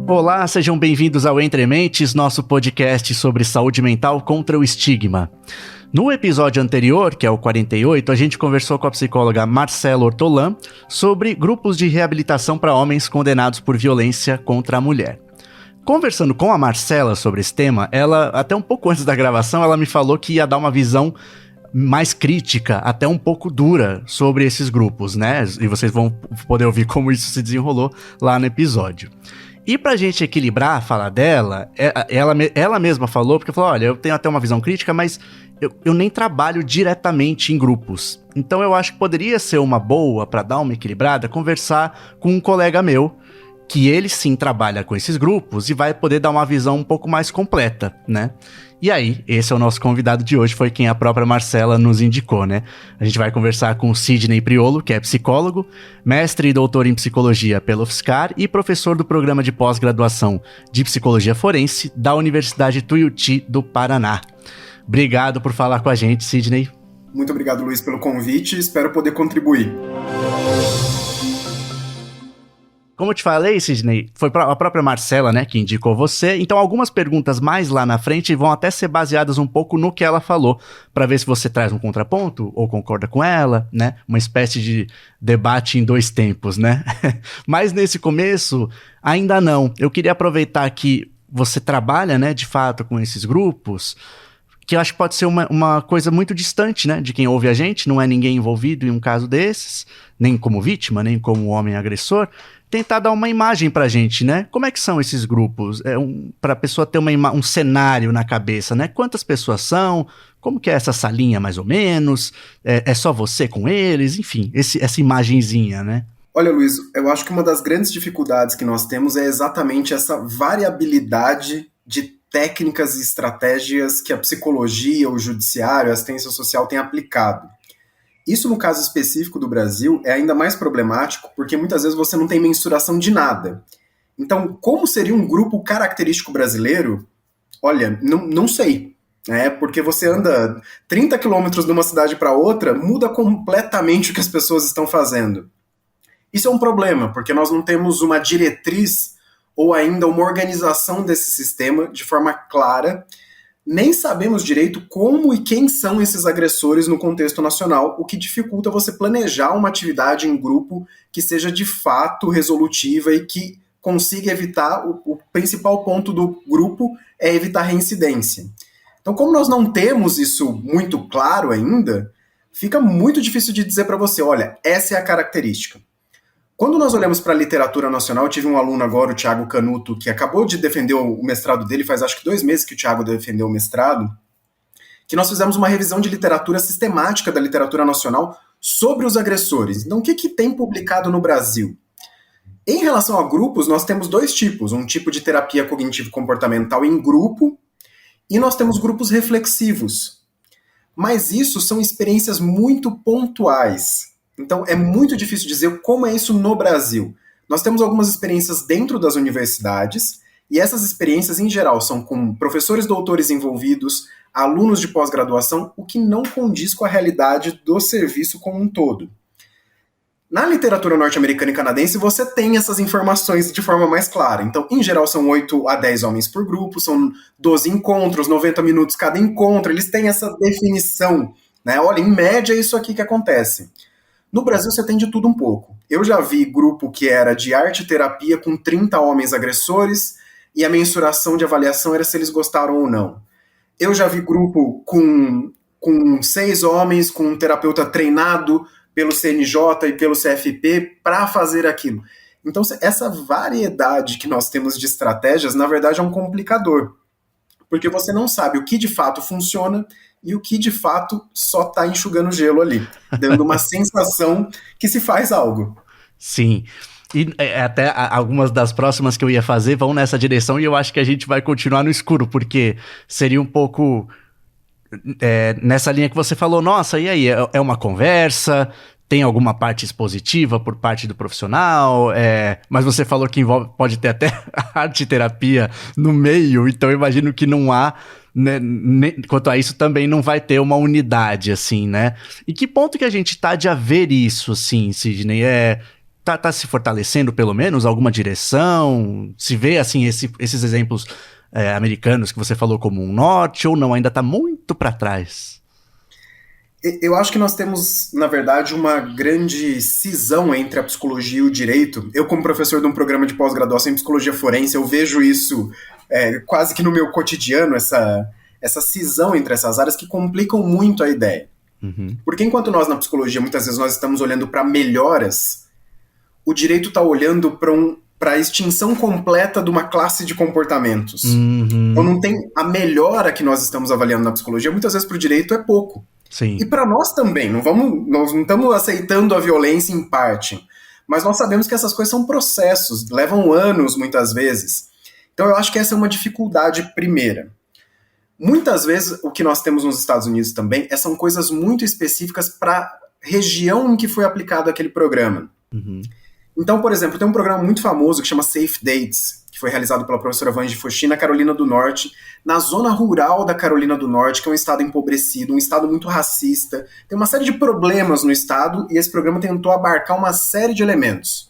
Olá, sejam bem-vindos ao Entre Mentes, nosso podcast sobre saúde mental contra o estigma. No episódio anterior, que é o 48, a gente conversou com a psicóloga Marcela Ortolan sobre grupos de reabilitação para homens condenados por violência contra a mulher. Conversando com a Marcela sobre esse tema, ela, até um pouco antes da gravação, ela me falou que ia dar uma visão mais crítica, até um pouco dura, sobre esses grupos, né? E vocês vão poder ouvir como isso se desenrolou lá no episódio. E pra gente equilibrar a fala dela, ela mesma falou, porque falou, olha, eu tenho até uma visão crítica, mas eu nem trabalho diretamente em grupos. Então eu acho que poderia ser uma boa, pra dar uma equilibrada, conversar com um colega meu, que ele sim trabalha com esses grupos e vai poder dar uma visão um pouco mais completa, né? E aí, esse é o nosso convidado de hoje, foi quem a própria Marcela nos indicou, né? A gente vai conversar com o Sidney Priolo, que é psicólogo, mestre e doutor em psicologia pela UFSCar e professor do programa de pós-graduação de psicologia forense da Universidade Tuiuti do Paraná. Obrigado por falar com a gente, Sidney. Muito obrigado, Luiz, pelo convite, espero poder contribuir. Como eu te falei, Sidney, foi a própria Marcela, né, que indicou você. Então, algumas perguntas mais lá na frente vão até ser baseadas um pouco no que ela falou, para ver se você traz um contraponto ou concorda com ela, né? Uma espécie de debate em dois tempos, né? Mas nesse começo, ainda não. Eu queria aproveitar que você trabalha, né, de fato, com esses grupos, que eu acho que pode ser uma coisa muito distante, né, de quem ouve a gente, não é ninguém envolvido em um caso desses, nem como vítima, nem como homem agressor. Tentar dar uma imagem pra gente, né? Como é que são esses grupos? Pra pessoa ter um cenário na cabeça, né? Quantas pessoas são? Como que é essa salinha, mais ou menos? É só você com eles? Enfim, essa imagenzinha, né? Olha, Luiz, eu acho que uma das grandes dificuldades que nós temos é exatamente essa variabilidade de técnicas e estratégias que a psicologia, o judiciário, a assistência social têm aplicado. Isso, no caso específico do Brasil, é ainda mais problemático porque muitas vezes você não tem mensuração de nada. Então, como seria um grupo característico brasileiro? Olha, não sei. Porque você anda 30 quilômetros de uma cidade para outra, muda completamente o que as pessoas estão fazendo. Isso é um problema, porque nós não temos uma diretriz ou ainda uma organização desse sistema de forma clara. Nem sabemos direito como e quem são esses agressores no contexto nacional, o que dificulta você planejar uma atividade em grupo que seja de fato resolutiva e que consiga evitar, o principal ponto do grupo é evitar reincidência. Então, como nós não temos isso muito claro ainda, fica muito difícil de dizer para você, olha, essa é a característica. Quando nós olhamos para a literatura nacional, eu tive um aluno agora, o Thiago Canuto, que acabou de defender o mestrado dele, faz acho que 2 meses que o Thiago defendeu o mestrado, que nós fizemos uma revisão de literatura sistemática da literatura nacional sobre os agressores. Então, o que tem publicado no Brasil? Em relação a grupos, nós temos 2 tipos. Um tipo de terapia cognitivo-comportamental em grupo e nós temos grupos reflexivos. Mas isso são experiências muito pontuais. Então, é muito difícil dizer como é isso no Brasil. Nós temos algumas experiências dentro das universidades, e essas experiências, em geral, são com professores doutores envolvidos, alunos de pós-graduação, o que não condiz com a realidade do serviço como um todo. Na literatura norte-americana e canadense, você tem essas informações de forma mais clara. Então, em geral, são 8 a 10 homens por grupo, são 12 encontros, 90 minutos cada encontro, eles têm essa definição, né? Olha, em média, é isso aqui que acontece. No Brasil, você tem de tudo um pouco. Eu já vi grupo que era de arte-terapia com 30 homens agressores e a mensuração de avaliação era se eles gostaram ou não. Eu já vi grupo com 6 homens, com um terapeuta treinado pelo CNJ e pelo CFP para fazer aquilo. Então, essa variedade que nós temos de estratégias, na verdade, é um complicador. Porque você não sabe o que de fato funciona e o que de fato só está enxugando gelo ali, dando uma sensação que se faz algo. Sim, e até algumas das próximas que eu ia fazer vão nessa direção e eu acho que a gente vai continuar no escuro, porque seria um pouco nessa linha que você falou, nossa, e aí, é uma conversa, tem alguma parte expositiva por parte do profissional, mas você falou que pode ter até arte-terapia no meio, então eu imagino que não há, né, quanto a isso também não vai ter uma unidade, assim, né? E que ponto que a gente tá de haver isso, assim, Sidney? tá se fortalecendo pelo menos alguma direção? Se vê assim esses exemplos americanos que você falou como um norte ou não, ainda tá muito para trás? Eu acho que nós temos, na verdade, uma grande cisão entre a psicologia e o direito. Eu, como professor de um programa de pós-graduação em psicologia forense, eu vejo isso quase que no meu cotidiano, essa cisão entre essas áreas que complicam muito a ideia. Uhum. Porque enquanto nós, na psicologia, muitas vezes nós estamos olhando para melhoras, o direito está olhando para a extinção completa de uma classe de comportamentos. Uhum. Então não tem a melhora que nós estamos avaliando na psicologia, muitas vezes para o direito é pouco. Sim. E para nós também, nós não estamos aceitando a violência em parte, mas nós sabemos que essas coisas são processos, levam anos muitas vezes. Então eu acho que essa é uma dificuldade primeira. Muitas vezes o que nós temos nos Estados Unidos também são coisas muito específicas para a região em que foi aplicado aquele programa. Uhum. Então, por exemplo, tem um programa muito famoso que chama Safe Dates, que foi realizado pela professora Vange Foxy na Carolina do Norte, na zona rural da Carolina do Norte, que é um estado empobrecido, um estado muito racista. Tem uma série de problemas no estado e esse programa tentou abarcar uma série de elementos.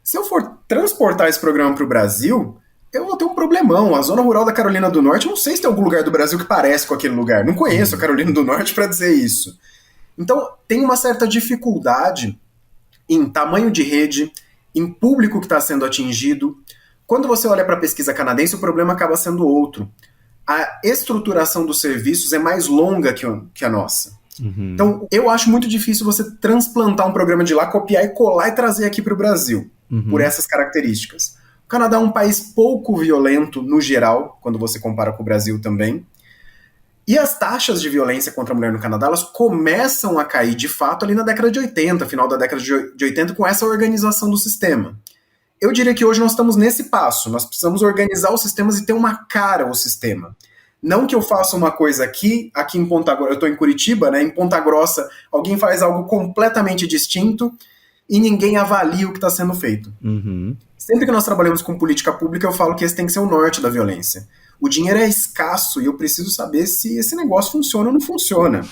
Se eu for transportar esse programa para o Brasil, eu vou ter um problemão. A zona rural da Carolina do Norte, eu não sei se tem algum lugar do Brasil que parece com aquele lugar. Não conheço a Carolina do Norte para dizer isso. Então, tem uma certa dificuldade em tamanho de rede, em público que está sendo atingido. Quando você olha para a pesquisa canadense, o problema acaba sendo outro. A estruturação dos serviços é mais longa que a nossa. Uhum. Então, eu acho muito difícil você transplantar um programa de lá, copiar e colar e trazer aqui para o Brasil, por essas características. O Canadá é um país pouco violento no geral, quando você compara com o Brasil também. E as taxas de violência contra a mulher no Canadá, elas começam a cair de fato ali na década de 80, final da década de 80, com essa organização do sistema. Eu diria que hoje nós estamos nesse passo, nós precisamos organizar os sistemas e ter uma cara ao sistema. Não que eu faça uma coisa aqui em Ponta Grossa, eu estou em Curitiba, né, em Ponta Grossa, alguém faz algo completamente distinto e ninguém avalia o que está sendo feito. Uhum. Sempre que nós trabalhamos com política pública, eu falo que esse tem que ser o norte da violência. O dinheiro é escasso e eu preciso saber se esse negócio funciona ou não funciona.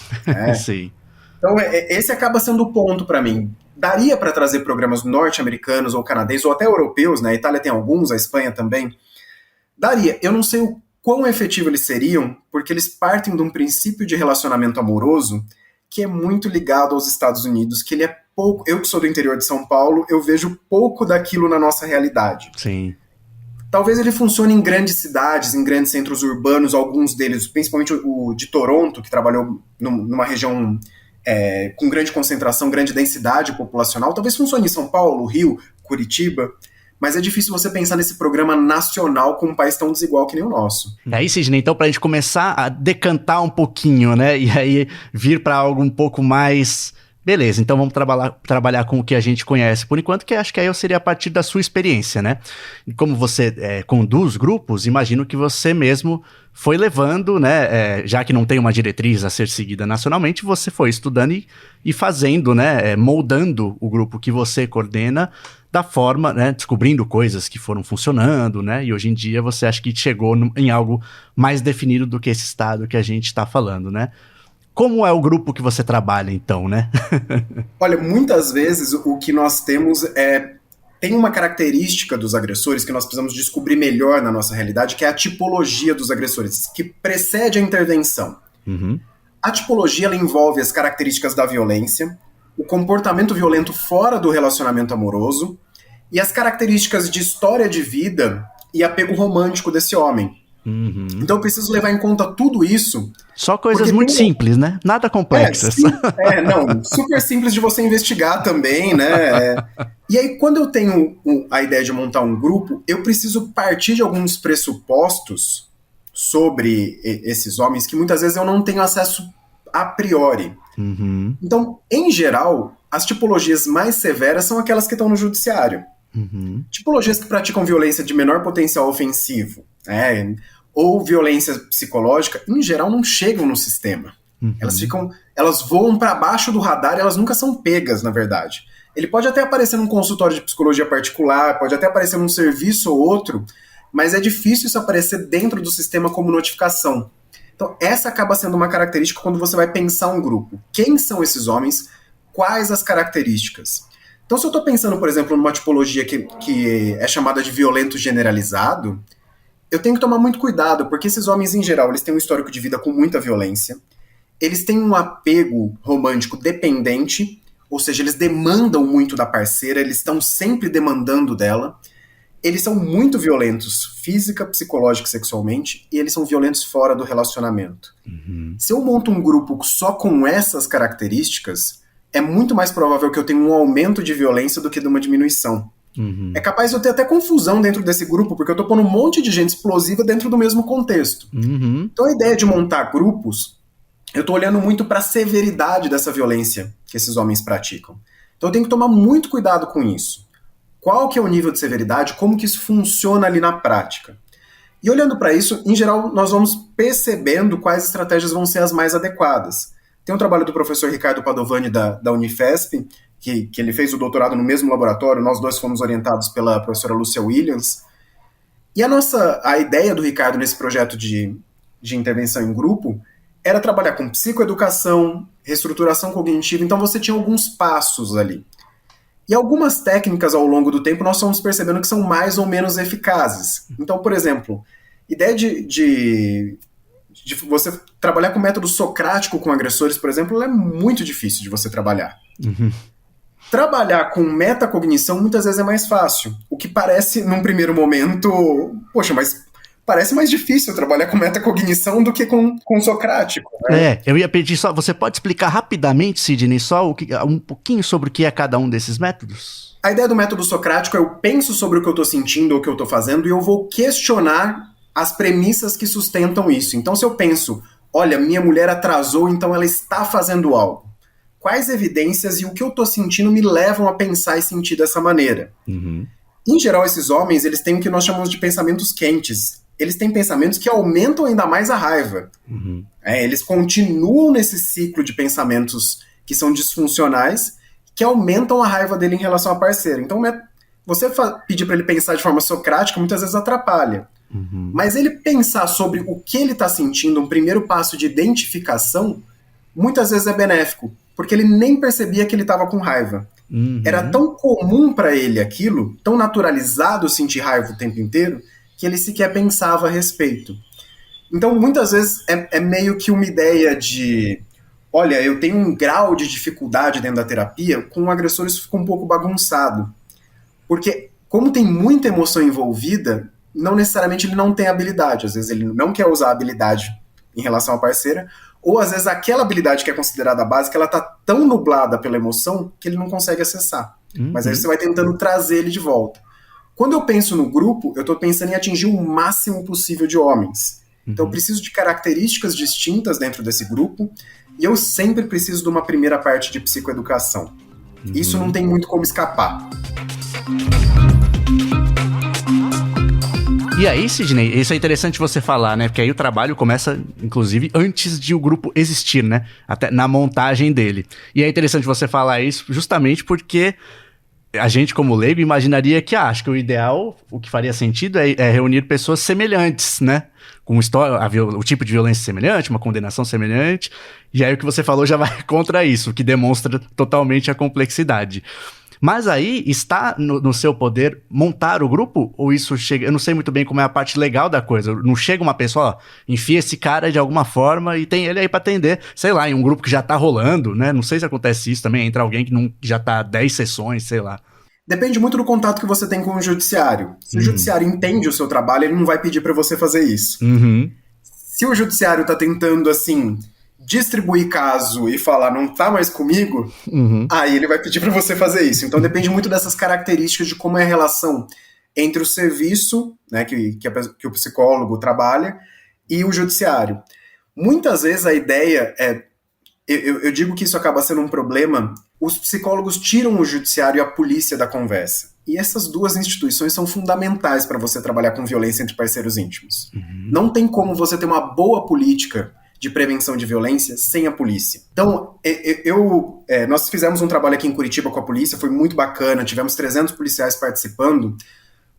Sim. Então, esse acaba sendo o ponto para mim. Daria para trazer programas norte-americanos ou canadenses, ou até europeus, né? A Itália tem alguns, a Espanha também. Daria. Eu não sei o quão efetivo eles seriam, porque eles partem de um princípio de relacionamento amoroso que é muito ligado aos Estados Unidos, que ele é pouco... Eu que sou do interior de São Paulo, eu vejo pouco daquilo na nossa realidade. Sim. Talvez ele funcione em grandes cidades, em grandes centros urbanos, alguns deles, principalmente o de Toronto, que trabalhou numa região com grande concentração, grande densidade populacional. Talvez funcione em São Paulo, Rio, Curitiba, mas é difícil você pensar nesse programa nacional com um país tão desigual que nem o nosso. E aí, Sidney, então pra gente começar a decantar um pouquinho, né, e aí vir para algo um pouco mais... Beleza, então vamos trabalhar com o que a gente conhece por enquanto, que acho que aí seria a partir da sua experiência, né? E como você conduz grupos, imagino que você mesmo foi levando, né? Já que não tem uma diretriz a ser seguida nacionalmente, você foi estudando e fazendo, né? Moldando o grupo que você coordena da forma, né? Descobrindo coisas que foram funcionando, né? E hoje em dia você acha que chegou em algo mais definido do que esse estado que a gente está falando, né? Como é o grupo que você trabalha, então, né? Olha, muitas vezes o que nós temos tem uma característica dos agressores que nós precisamos descobrir melhor na nossa realidade, que é a tipologia dos agressores, que precede a intervenção. Uhum. A tipologia ela envolve as características da violência, o comportamento violento fora do relacionamento amoroso e as características de história de vida e apego romântico desse homem. Uhum. Então eu preciso levar em conta tudo isso. Só coisas muito simples, né? Nada complexas. Não, super simples de você investigar também, né? E aí, quando eu tenho a ideia de montar um grupo, eu preciso partir de alguns pressupostos sobre esses homens que muitas vezes eu não tenho acesso a priori. Uhum. Então, em geral, as tipologias mais severas são aquelas que estão no judiciário. Uhum. Tipologias que praticam violência de menor potencial ofensivo, ou violência psicológica, em geral não chegam no sistema. Uhum. Elas voam para baixo do radar e elas nunca são pegas, na verdade. Ele pode até aparecer num consultório de psicologia particular, pode até aparecer num serviço ou outro, mas é difícil isso aparecer dentro do sistema como notificação. Então, essa acaba sendo uma característica quando você vai pensar um grupo. Quem são esses homens? Quais as características? Então, se eu estou pensando, por exemplo, numa tipologia que é chamada de violento generalizado, eu tenho que tomar muito cuidado, porque esses homens, em geral, eles têm um histórico de vida com muita violência, eles têm um apego romântico dependente, ou seja, eles demandam muito da parceira, eles estão sempre demandando dela, eles são muito violentos física, psicológica e sexualmente, e eles são violentos fora do relacionamento. Se eu monto um grupo só com essas características, é muito mais provável que eu tenha um aumento de violência do que de uma diminuição. É capaz de eu ter até confusão dentro desse grupo, porque eu tô pondo um monte de gente explosiva dentro do mesmo contexto. Então a ideia de montar grupos, eu tô olhando muito para a severidade dessa violência que esses homens praticam. Então eu tenho que tomar muito cuidado com isso. Qual que é o nível de severidade, como que isso funciona ali na prática. E olhando para isso, em geral, nós vamos percebendo quais estratégias vão ser as mais adequadas. Tem um trabalho do professor Ricardo Padovani da Unifesp, que ele fez o doutorado no mesmo laboratório, nós dois fomos orientados pela professora Lúcia Williams. E a ideia do Ricardo nesse projeto de intervenção em grupo era trabalhar com psicoeducação, reestruturação cognitiva, então você tinha alguns passos ali. E algumas técnicas ao longo do tempo nós fomos percebendo que são mais ou menos eficazes. Então, por exemplo, ideia de você trabalhar com método socrático com agressores, por exemplo, é muito difícil de você trabalhar. Trabalhar com metacognição muitas vezes é mais fácil. O que parece, num primeiro momento, poxa, mas parece mais difícil trabalhar com metacognição do que com socrático. Né? Eu ia pedir só, você pode explicar rapidamente, Sidney, só um pouquinho sobre o que é cada um desses métodos? A ideia do método socrático é eu penso sobre o que eu estou sentindo ou o que eu estou fazendo e eu vou questionar as premissas que sustentam isso. Então, se eu penso, olha, minha mulher atrasou, então ela está fazendo algo. Quais evidências e o que eu estou sentindo me levam a pensar e sentir dessa maneira? Em geral, esses homens, eles têm o que nós chamamos de pensamentos quentes. Eles têm pensamentos que aumentam ainda mais a raiva. Eles continuam nesse ciclo de pensamentos que são disfuncionais, que aumentam a raiva dele em relação à parceira. Então, você pedir para ele pensar de forma socrática muitas vezes atrapalha. Mas ele pensar sobre o que ele está sentindo, um primeiro passo de identificação, muitas vezes é benéfico, porque ele nem percebia que ele estava com raiva. Era tão comum para ele aquilo, tão naturalizado sentir raiva o tempo inteiro, que ele sequer pensava a respeito. Então, muitas vezes, é meio que uma ideia de, olha, eu tenho um grau de dificuldade dentro da terapia, com o agressor isso fica um pouco bagunçado. Porque, como tem muita emoção envolvida, não necessariamente ele não tem habilidade. Às vezes ele não quer usar a habilidade em relação à parceira, ou às vezes aquela habilidade que é considerada básica, ela está tão nublada pela emoção que ele não consegue acessar. Mas aí você vai tentando trazer ele de volta. Quando eu penso no grupo, eu estou pensando em atingir o máximo possível de homens. Então eu preciso de características distintas dentro desse grupo, e eu sempre preciso de uma primeira parte de psicoeducação. Isso não tem muito como escapar. E aí, Sidney, isso é interessante você falar, né? Porque aí o trabalho começa, inclusive, antes de o grupo existir, né? Até na montagem dele. E é interessante você falar isso justamente porque a gente, como leigo, imaginaria que, acho que o ideal, o que faria sentido é reunir pessoas semelhantes, né? Com o tipo de violência semelhante, uma condenação semelhante. E aí o que você falou já vai contra isso, o que demonstra totalmente a complexidade. Mas aí está no seu poder montar o grupo? Ou isso chega... Eu não sei muito bem como é a parte legal da coisa. Não chega uma pessoa, ó, enfia esse cara de alguma forma e tem ele aí pra atender, sei lá, em um grupo que já tá rolando, né? Não sei se acontece isso também, entra alguém que já tá 10 sessões, sei lá. Depende muito do contato que você tem com o judiciário. Se o judiciário entende o seu trabalho, ele não vai pedir pra você fazer isso. Se o judiciário tá tentando, assim, distribuir caso e falar não tá mais comigo, aí ele vai pedir para você fazer isso. Então depende muito dessas características de como é a relação entre o serviço, né, que o psicólogo trabalha, e o judiciário. Muitas vezes a ideia é, eu digo que isso acaba sendo um problema, os psicólogos tiram o judiciário e a polícia da conversa. E essas duas instituições são fundamentais para você trabalhar com violência entre parceiros íntimos. Não tem como você ter uma boa política de prevenção de violência sem a polícia. Então, nós fizemos um trabalho aqui em Curitiba com a polícia, foi muito bacana, tivemos 300 policiais participando,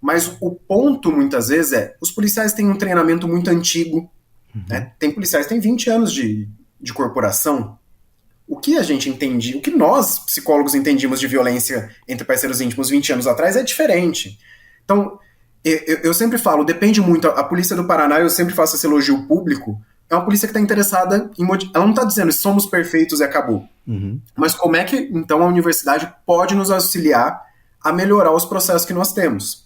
mas o ponto, muitas vezes, os policiais têm um treinamento muito antigo, né? Tem policiais que têm 20 anos de corporação, o que a gente entendia, o que nós, psicólogos, entendíamos de violência entre parceiros íntimos 20 anos atrás é diferente. Então, eu sempre falo, depende muito, a Polícia do Paraná, eu sempre faço esse elogio público, é uma polícia que está interessada em... Ela não está dizendo somos perfeitos e acabou. Uhum. Mas como é que, então, a universidade pode nos auxiliar a melhorar os processos que nós temos?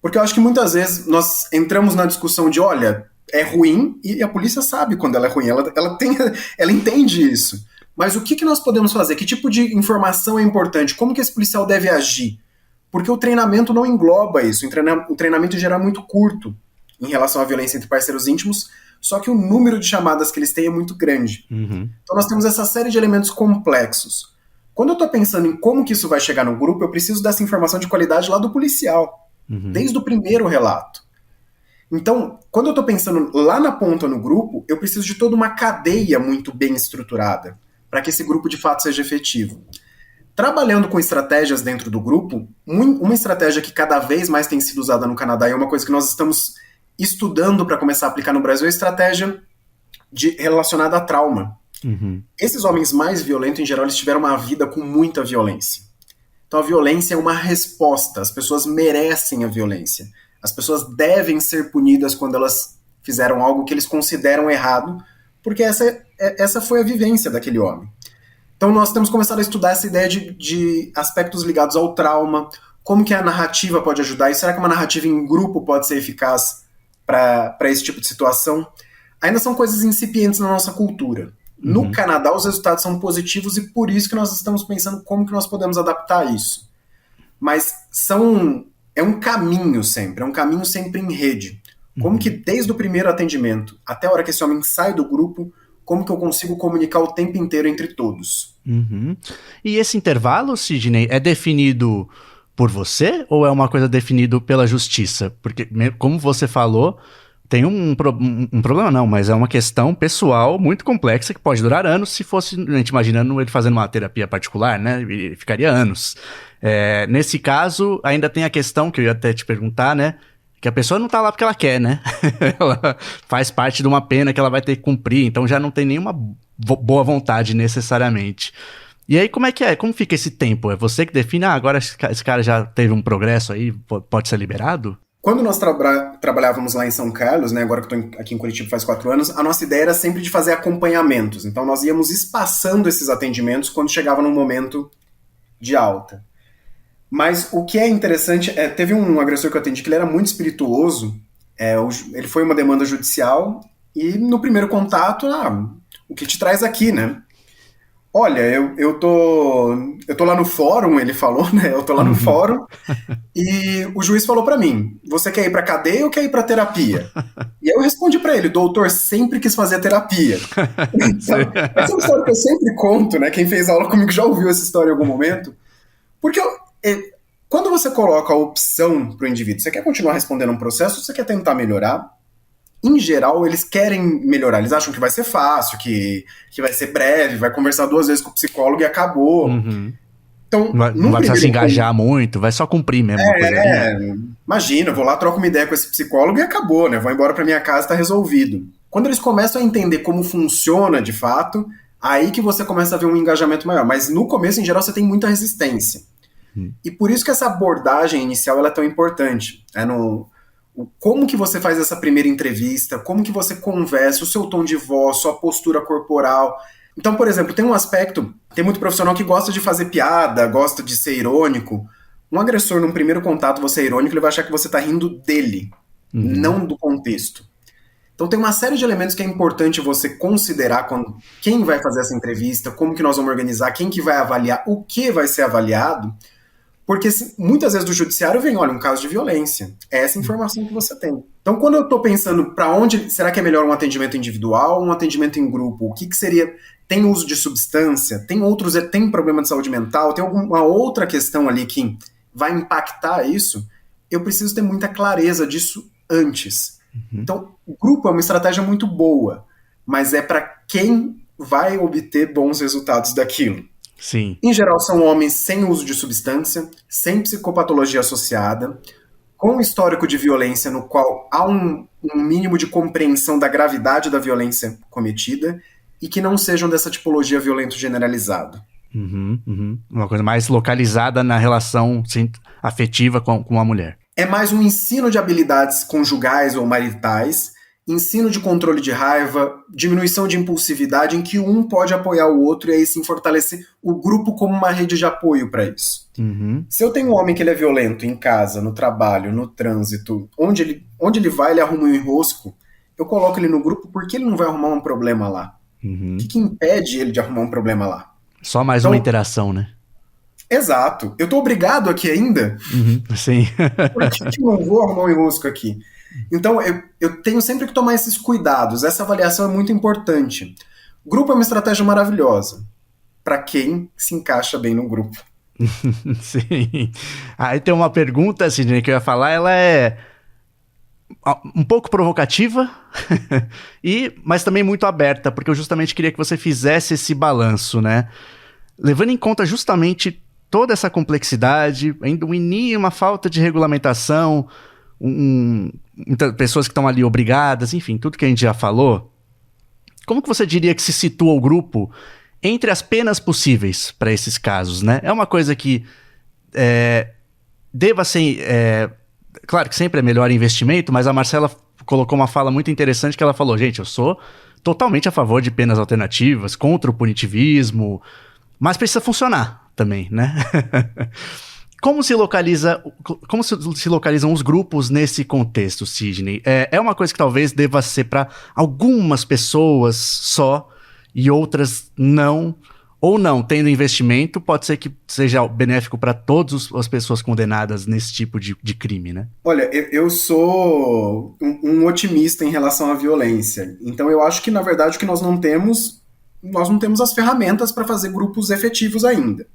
Porque eu acho que muitas vezes nós entramos na discussão de, olha, é ruim, e a polícia sabe quando ela é ruim, ela entende isso. Mas o que nós podemos fazer? Que tipo de informação é importante? Como que esse policial deve agir? Porque o treinamento não engloba isso. O treinamento em geral é muito curto em relação à violência entre parceiros íntimos, só que o número de chamadas que eles têm é muito grande. Uhum. Então nós temos essa série de elementos complexos. Quando eu estou pensando em como que isso vai chegar no grupo, eu preciso dessa informação de qualidade lá do policial, desde o primeiro relato. Então, quando eu estou pensando lá na ponta no grupo, eu preciso de toda uma cadeia muito bem estruturada para que esse grupo de fato seja efetivo. Trabalhando com estratégias dentro do grupo, uma estratégia que cada vez mais tem sido usada no Canadá e é uma coisa que nós estamos estudando para começar a aplicar no Brasil, é a estratégia relacionada a trauma. Uhum. Esses homens mais violentos, em geral, eles tiveram uma vida com muita violência. Então a violência é uma resposta, as pessoas merecem a violência. As pessoas devem ser punidas quando elas fizeram algo que eles consideram errado, porque essa foi a vivência daquele homem. Então nós temos começado a estudar essa ideia de aspectos ligados ao trauma, como que a narrativa pode ajudar, e será que uma narrativa em grupo pode ser eficaz para esse tipo de situação? Ainda são coisas incipientes na nossa cultura. No Canadá, os resultados são positivos e por isso que nós estamos pensando como que nós podemos adaptar isso. Mas é um caminho sempre em rede. Como que desde o primeiro atendimento até a hora que esse homem sai do grupo, como que eu consigo comunicar o tempo inteiro entre todos? Uhum. E esse intervalo, Sidney, é definido por você ou é uma coisa definida pela justiça? Porque, como você falou, tem um problema não, mas é uma questão pessoal muito complexa que pode durar anos. Se fosse, a gente imaginando ele fazendo uma terapia particular, né, ele ficaria anos. Nesse caso, ainda tem a questão que eu ia até te perguntar, né, que a pessoa não tá lá porque ela quer, né? Ela faz parte de uma pena que ela vai ter que cumprir, então já não tem nenhuma boa vontade necessariamente. E aí, como é que é? Como fica esse tempo? É você que define, agora esse cara já teve um progresso aí, pode ser liberado? Quando nós trabalhávamos lá em São Carlos, né, agora que eu estou aqui em Curitiba faz 4 anos, a nossa ideia era sempre de fazer acompanhamentos. Então nós íamos espaçando esses atendimentos quando chegava num momento de alta. Mas o que é interessante, teve um agressor que eu atendi que ele era muito espirituoso, ele foi uma demanda judicial e no primeiro contato, o que te traz aqui, né? Olha, eu tô lá no fórum, ele falou, né? Eu tô lá no fórum e o juiz falou pra mim, você quer ir pra cadeia ou quer ir pra terapia? E aí eu respondi pra ele, doutor, sempre quis fazer terapia. Então, essa é uma história que eu sempre conto, né? Quem fez aula comigo já ouviu essa história em algum momento. Porque quando você coloca a opção pro indivíduo, você quer continuar respondendo um processo ou você quer tentar melhorar? Em geral, eles querem melhorar. Eles acham que vai ser fácil, que vai ser breve, vai conversar 2 vezes com o psicólogo e acabou. Uhum. Então, não vai precisar se engajar muito, vai só cumprir mesmo. Imagina, eu vou lá, troco uma ideia com esse psicólogo e acabou, né? Vou embora pra minha casa e tá resolvido. Quando eles começam a entender como funciona de fato, aí que você começa a ver um engajamento maior. Mas no começo, em geral, você tem muita resistência. E por isso que essa abordagem inicial ela é tão importante. Como que você faz essa primeira entrevista, como que você conversa, o seu tom de voz, sua postura corporal. Então, por exemplo, tem um aspecto, tem muito profissional que gosta de fazer piada, gosta de ser irônico. Um agressor, num primeiro contato, você é irônico, ele vai achar que você está rindo dele, não do contexto. Então tem uma série de elementos que é importante você considerar quem vai fazer essa entrevista, como que nós vamos organizar, quem que vai avaliar, o que vai ser avaliado. Porque muitas vezes do judiciário vem, olha, um caso de violência. É essa informação que você tem. Então, quando eu estou pensando para onde, será que é melhor um atendimento individual ou um atendimento em grupo? O que seria? Tem uso de substância? Tem problema de saúde mental? Tem alguma outra questão ali que vai impactar isso? Eu preciso ter muita clareza disso antes. Então, o grupo é uma estratégia muito boa, mas é para quem vai obter bons resultados daquilo. Sim. Em geral, são homens sem uso de substância, sem psicopatologia associada, com histórico de violência no qual há um mínimo de compreensão da gravidade da violência cometida e que não sejam dessa tipologia violento generalizado. Uma coisa mais localizada na relação afetiva com a mulher. É mais um ensino de habilidades conjugais ou maritais, ensino de controle de raiva, diminuição de impulsividade, em que um pode apoiar o outro e aí sim fortalecer o grupo como uma rede de apoio para isso. Se eu tenho um homem que ele é violento em casa, no trabalho, no trânsito, onde ele vai, ele arruma um enrosco, eu coloco ele no grupo porque ele não vai arrumar um problema lá. O que impede ele de arrumar um problema lá? Só mais uma interação, né? Exato. Eu tô obrigado aqui ainda? Sim. Por que eu não vou arrumar um enrosco aqui? Então, eu tenho sempre que tomar esses cuidados. Essa avaliação é muito importante. Grupo é uma estratégia maravilhosa para quem se encaixa bem no grupo. Sim. Aí tem uma pergunta, Sidney, que eu ia falar, ela é um pouco provocativa, mas também muito aberta, porque eu justamente queria que você fizesse esse balanço, né? Levando em conta justamente toda essa complexidade, ainda uma falta de regulamentação, pessoas que estão ali obrigadas, enfim, tudo que a gente já falou. Como que você diria que se situa o grupo entre as penas possíveis para esses casos, né? É uma coisa que deva ser... claro que sempre é melhor investimento, mas a Marcela colocou uma fala muito interessante que ela falou, gente, eu sou totalmente a favor de penas alternativas, contra o punitivismo, mas precisa funcionar também, né? Como se localizam os grupos nesse contexto, Sidney? É uma coisa que talvez deva ser para algumas pessoas só e outras não, ou não, tendo investimento, pode ser que seja benéfico para todas as pessoas condenadas nesse tipo de crime, né? Olha, eu sou um otimista em relação à violência. Então eu acho que, na verdade, o que nós não temos as ferramentas para fazer grupos efetivos ainda.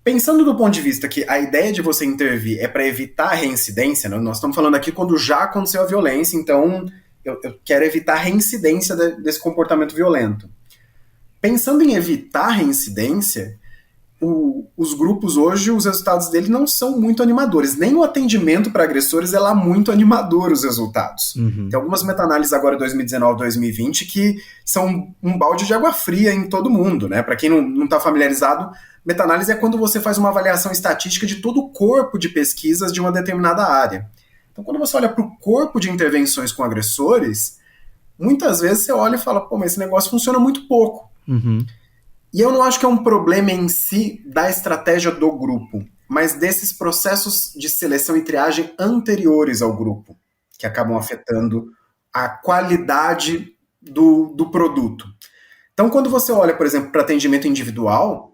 Pensando do ponto de vista que a ideia de você intervir é para evitar a reincidência, né? Nós estamos falando aqui quando já aconteceu a violência, então eu quero evitar a reincidência desse comportamento violento. Pensando em evitar a reincidência, os grupos hoje, os resultados deles não são muito animadores. Nem o atendimento para agressores é lá muito animador os resultados. Tem algumas meta-análises agora 2019, 2020 que são um balde de água fria em todo mundo, né? Para quem não está familiarizado, meta-análise é quando você faz uma avaliação estatística de todo o corpo de pesquisas de uma determinada área. Então, quando você olha para o corpo de intervenções com agressores, muitas vezes você olha e fala, pô, mas esse negócio funciona muito pouco. E eu não acho que é um problema em si da estratégia do grupo, mas desses processos de seleção e triagem anteriores ao grupo, que acabam afetando a qualidade do produto. Então, quando você olha, por exemplo, para atendimento individual,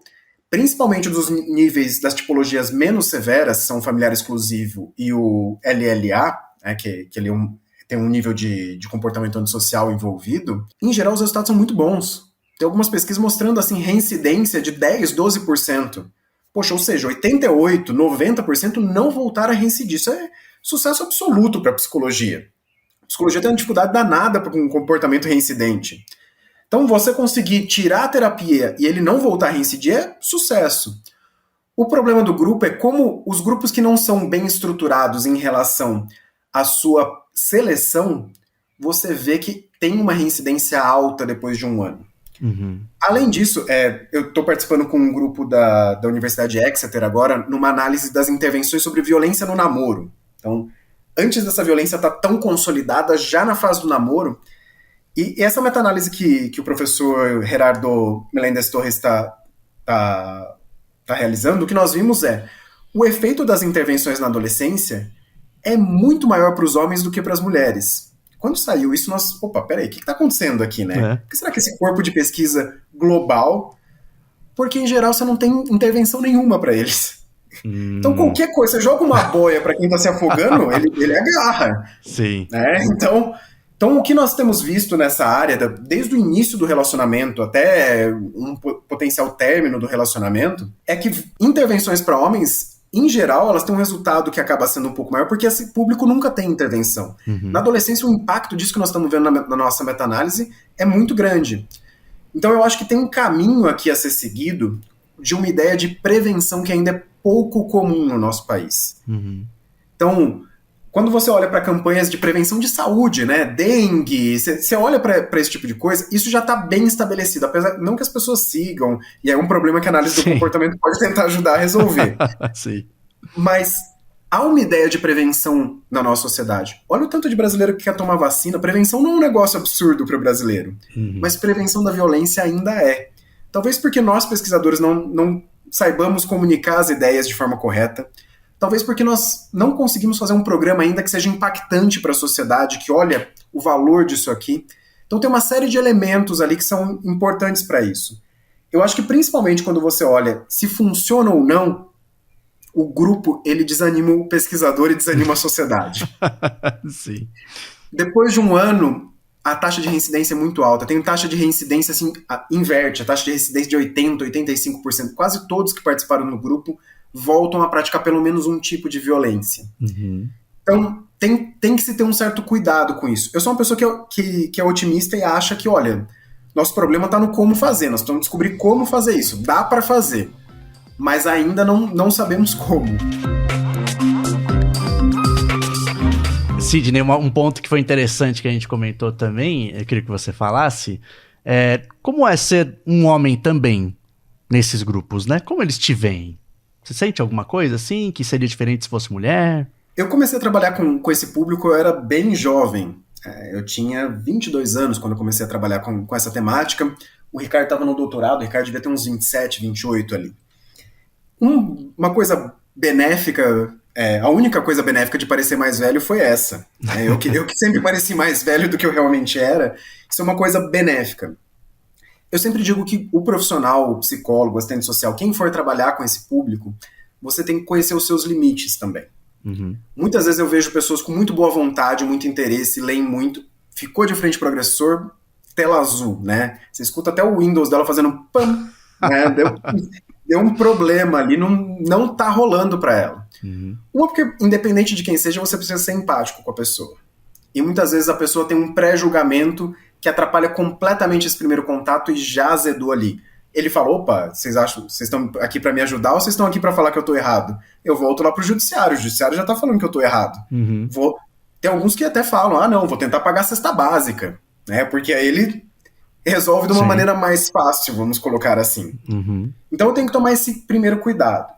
principalmente dos níveis das tipologias menos severas, são o familiar exclusivo e o LLA, né, que ele tem um nível de comportamento antissocial envolvido, em geral os resultados são muito bons. Tem algumas pesquisas mostrando assim, reincidência de 10%, 12%. Poxa, ou seja, 88%, 90% não voltaram a reincidir. Isso é sucesso absoluto para a psicologia. A psicologia tem uma dificuldade danada com um comportamento reincidente. Então, você conseguir tirar a terapia e ele não voltar a reincidir é sucesso. O problema do grupo é como os grupos que não são bem estruturados em relação à sua seleção, você vê que tem uma reincidência alta depois de um ano. Além disso, eu estou participando com um grupo da Universidade de Exeter agora, numa análise das intervenções sobre violência no namoro. Então, antes dessa violência estar tão consolidada, já na fase do namoro, e essa meta-análise que o professor Gerardo Melendez Torres está realizando, o que nós vimos o efeito das intervenções na adolescência é muito maior para os homens do que para as mulheres. Quando saiu isso, peraí, o que está acontecendo aqui, né? Por que será que esse corpo de pesquisa global? Porque, em geral, você não tem intervenção nenhuma para eles. Então, qualquer coisa, você joga uma boia para quem está se afogando, ele agarra. Sim. Né? Então, o que nós temos visto nessa área, desde o início do relacionamento até um potencial término do relacionamento, é que intervenções para homens, em geral, elas têm um resultado que acaba sendo um pouco maior, porque esse público nunca tem intervenção. Na adolescência, o impacto disso que nós estamos vendo na nossa meta-análise é muito grande. Então, eu acho que tem um caminho aqui a ser seguido de uma ideia de prevenção que ainda é pouco comum no nosso país. Então, Quando você olha para campanhas de prevenção de saúde, né, dengue, você olha para esse tipo de coisa, isso já está bem estabelecido, apesar não que as pessoas sigam, e é um problema que a análise do comportamento pode tentar ajudar a resolver. Sim. Mas há uma ideia de prevenção na nossa sociedade. Olha o tanto de brasileiro que quer tomar vacina. Prevenção não é um negócio absurdo para o brasileiro, mas prevenção da violência ainda é. Talvez porque nós, pesquisadores, não saibamos comunicar as ideias de forma correta. Talvez porque nós não conseguimos fazer um programa ainda que seja impactante para a sociedade, que olha o valor disso aqui. Então tem uma série de elementos ali que são importantes para isso. Eu acho que principalmente quando você olha se funciona ou não, o grupo ele desanima o pesquisador e desanima a sociedade. Sim. Depois de um ano, a taxa de reincidência é muito alta. Tem taxa de reincidência, assim, inverte, a taxa de reincidência de 80%, 85%. Quase todos que participaram no grupo voltam a praticar pelo menos um tipo de violência. Então, tem que se ter um certo cuidado com isso. Eu sou uma pessoa que é otimista e acha que, olha, nosso problema está no como fazer, nós precisamos descobrir como fazer isso. Dá para fazer, mas ainda não sabemos como. Sidney, um ponto que foi interessante que a gente comentou também, eu queria que você falasse, como é ser um homem também nesses grupos, né? Como eles te veem? Você sente alguma coisa assim, que seria diferente se fosse mulher? Eu comecei a trabalhar com esse público, eu era bem jovem. Eu tinha 22 anos quando eu comecei a trabalhar com essa temática. O Ricardo estava no doutorado, o Ricardo devia ter uns 27, 28 ali. Uma coisa benéfica, a única coisa benéfica de parecer mais velho foi essa. Eu que sempre pareci mais velho do que eu realmente era, isso é uma coisa benéfica. Eu sempre digo que o profissional, o psicólogo, o assistente social, quem for trabalhar com esse público, você tem que conhecer os seus limites também. Muitas vezes eu vejo pessoas com muito boa vontade, muito interesse, leem muito, ficou de frente para o agressor, tela azul, né? Você escuta até o Windows dela fazendo pam, né? Deu um problema ali, não tá rolando para ela. Uma, porque independente de quem seja, você precisa ser empático com a pessoa. E muitas vezes a pessoa tem um pré-julgamento que atrapalha completamente esse primeiro contato e já azedou ali. Ele fala, opa, vocês acham, vocês estão aqui para me ajudar ou vocês estão aqui para falar que eu tô errado? Eu volto lá pro judiciário, o judiciário já tá falando que eu tô errado. Tem alguns que até falam, não, vou tentar pagar a cesta básica, né? Porque aí ele resolve de uma maneira mais fácil, vamos colocar assim. Então eu tenho que tomar esse primeiro cuidado.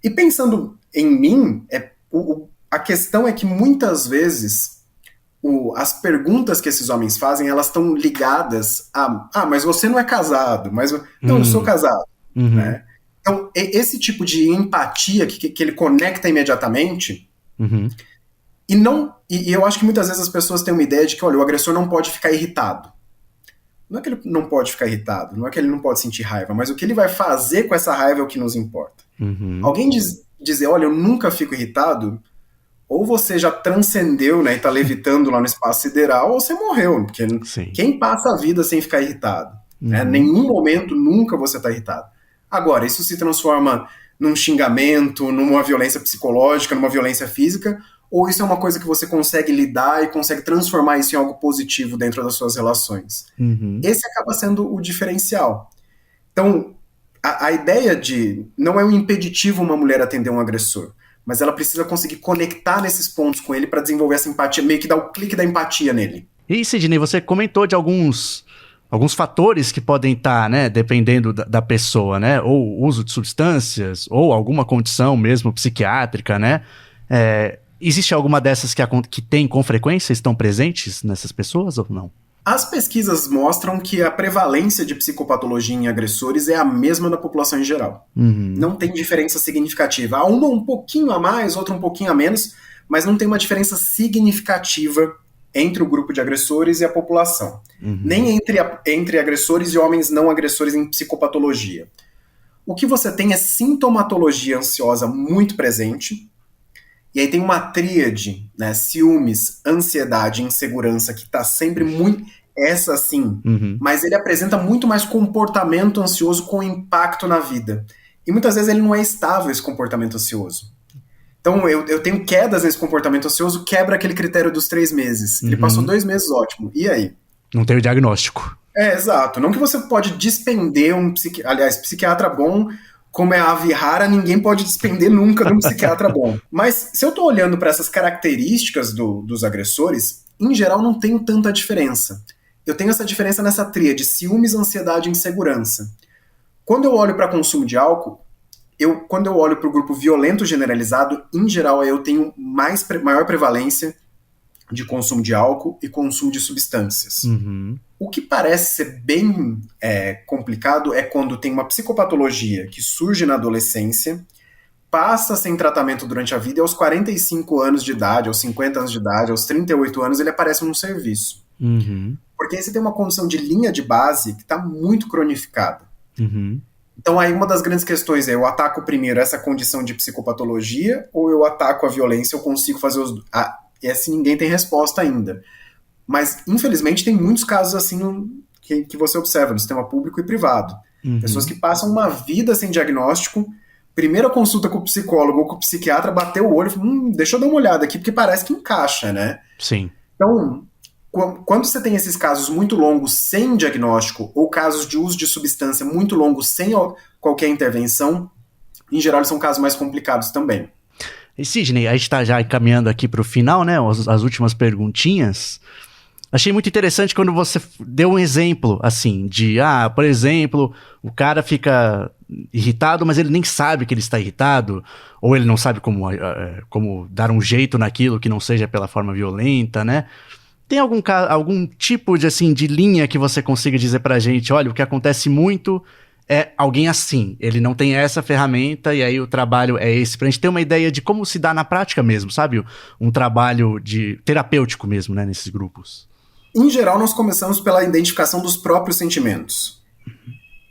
E pensando em mim, a questão é que muitas vezes as perguntas que esses homens fazem, elas estão ligadas a mas você não é casado, mas não, eu sou casado. Né? Então, esse tipo de empatia que ele conecta imediatamente, e eu acho que muitas vezes as pessoas têm uma ideia de que, olha, o agressor não pode ficar irritado. Não é que ele não pode ficar irritado, não é que ele não pode sentir raiva, mas o que ele vai fazer com essa raiva é o que nos importa. Alguém dizer, olha, eu nunca fico irritado, ou você já transcendeu, né, e tá levitando lá no espaço sideral, ou você morreu, porque quem passa a vida sem ficar irritado? Né? Nenhum momento, nunca você tá irritado. Agora, isso se transforma num xingamento, numa violência psicológica, numa violência física, ou isso é uma coisa que você consegue lidar e consegue transformar isso em algo positivo dentro das suas relações? Esse acaba sendo o diferencial. Então, a ideia de não é um impeditivo uma mulher atender um agressor, mas ela precisa conseguir conectar nesses pontos com ele para desenvolver essa empatia, meio que dar o clique da empatia nele. E, Sidney, você comentou de alguns fatores que podem estar, né, dependendo da pessoa, né, ou uso de substâncias, ou alguma condição mesmo psiquiátrica, né, existe alguma dessas que tem com frequência, estão presentes nessas pessoas ou não? As pesquisas mostram que a prevalência de psicopatologia em agressores é a mesma da população em geral. Não tem diferença significativa. Há uma um pouquinho a mais, outra um pouquinho a menos, mas não tem uma diferença significativa entre o grupo de agressores e a população. Nem entre agressores e homens não agressores em psicopatologia. O que você tem é sintomatologia ansiosa muito presente, e aí tem uma tríade, né, ciúmes, ansiedade e insegurança, que está sempre muito, essa sim, mas ele apresenta muito mais comportamento ansioso com impacto na vida. E muitas vezes ele não é estável, esse comportamento ansioso. Então eu tenho quedas nesse comportamento ansioso, quebra aquele critério dos 3 meses. Ele passou 2 meses, ótimo. E aí? Não tem o diagnóstico. Exato. Não que você pode despender psiquiatra bom, como é ave rara, ninguém pode despender nunca de um psiquiatra bom. Mas se eu tô olhando para essas características dos agressores, em geral não tenho tanta diferença. Eu tenho essa diferença nessa tríade: ciúmes, ansiedade e insegurança. Quando eu olho para consumo de álcool, quando eu olho para o grupo violento generalizado, em geral eu tenho maior prevalência de consumo de álcool e consumo de substâncias. Uhum. O que parece ser bem complicado é quando tem uma psicopatologia que surge na adolescência, passa sem tratamento durante a vida e aos 45 anos de idade, aos 50 anos de idade, aos 38 anos, ele aparece num serviço. Uhum. Porque aí você tem uma condição de linha de base que está muito cronificada. Uhum. Então aí uma das grandes questões é: eu ataco primeiro essa condição de psicopatologia ou eu ataco a violência? Eu consigo fazer os... E assim ninguém tem resposta ainda. Mas infelizmente tem muitos casos assim que você observa no sistema público e privado. Uhum. Pessoas que passam uma vida sem diagnóstico, primeira consulta com o psicólogo ou com o psiquiatra, bateu o olho e falou: deixa eu dar uma olhada aqui, porque parece que encaixa, né? Sim. Então, quando você tem esses casos muito longos sem diagnóstico, ou casos de uso de substância muito longos sem qualquer intervenção, em geral eles são casos mais complicados também. E Sidney, a gente está já caminhando aqui para o final, né? As últimas perguntinhas. Achei muito interessante quando você deu um exemplo, assim, de, por exemplo, o cara fica irritado, mas ele nem sabe que ele está irritado, ou ele não sabe como dar um jeito naquilo que não seja pela forma violenta, né? Tem algum tipo de, assim, de linha que você consiga dizer pra gente: olha, o que acontece muito é alguém assim, ele não tem essa ferramenta e aí o trabalho é esse, pra gente ter uma ideia de como se dá na prática mesmo, sabe? Um trabalho terapêutico mesmo, né, nesses grupos. Em geral, nós começamos pela identificação dos próprios sentimentos.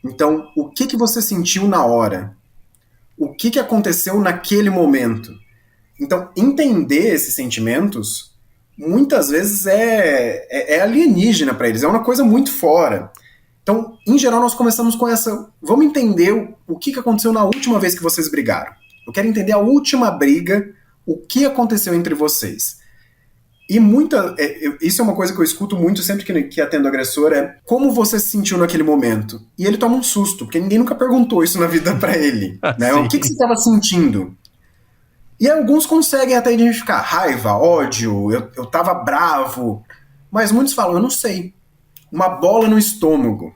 Então, o que você sentiu na hora? O que aconteceu naquele momento? Então, entender esses sentimentos, muitas vezes é alienígena para eles, é uma coisa muito fora. Então, em geral, nós começamos com essa... Vamos entender o que aconteceu na última vez que vocês brigaram. Eu quero entender a última briga, o que aconteceu entre vocês. E isso é uma coisa que eu escuto muito sempre que atendo agressor, é como você se sentiu naquele momento. E ele toma um susto, porque ninguém nunca perguntou isso na vida pra ele. Né? O que você estava sentindo? E alguns conseguem até identificar raiva, ódio, eu tava bravo. Mas muitos falam: eu não sei. Uma bola no estômago.